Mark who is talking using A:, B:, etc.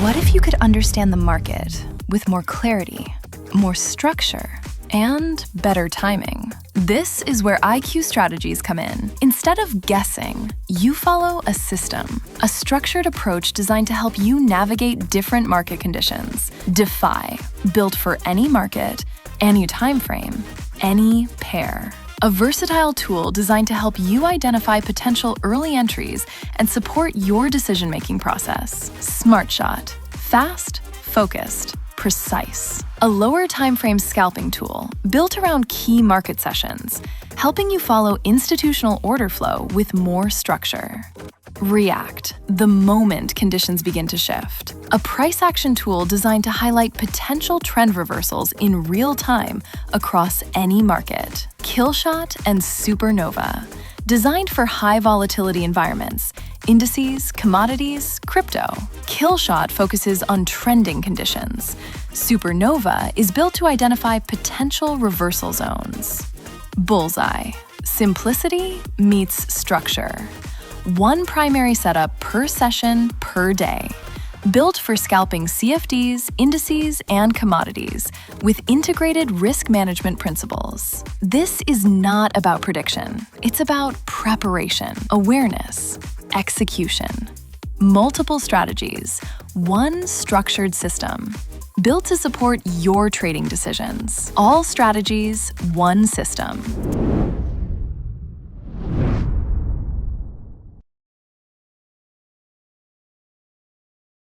A: What if you could understand the market with more clarity, more structure, and better timing? This is where IQ strategies come in. Instead of guessing, you follow a system, a structured approach designed to help you navigate different market conditions. Defy, built for any market, any time frame, any pair. A versatile tool designed to help you identify potential early entries and support your decision-making process. Smartshot, fast, focused, precise. A lower timeframe scalping tool built around key market sessions, helping you follow institutional order flow with more structure. React, the moment conditions begin to shift. A price action tool designed to highlight potential trend reversals in real time across any market. Killshot and Supernova, designed for high volatility environments, indices, commodities, crypto. Killshot focuses on trending conditions. Supernova is built to identify potential reversal zones. Bullseye, simplicity meets structure. One primary setup per session per day. Built for scalping CFDs, indices, and commodities with integrated risk management principles. This is not about prediction. It's about preparation, awareness, execution. Multiple strategies, one structured system. Built to support your trading decisions. All strategies, one system.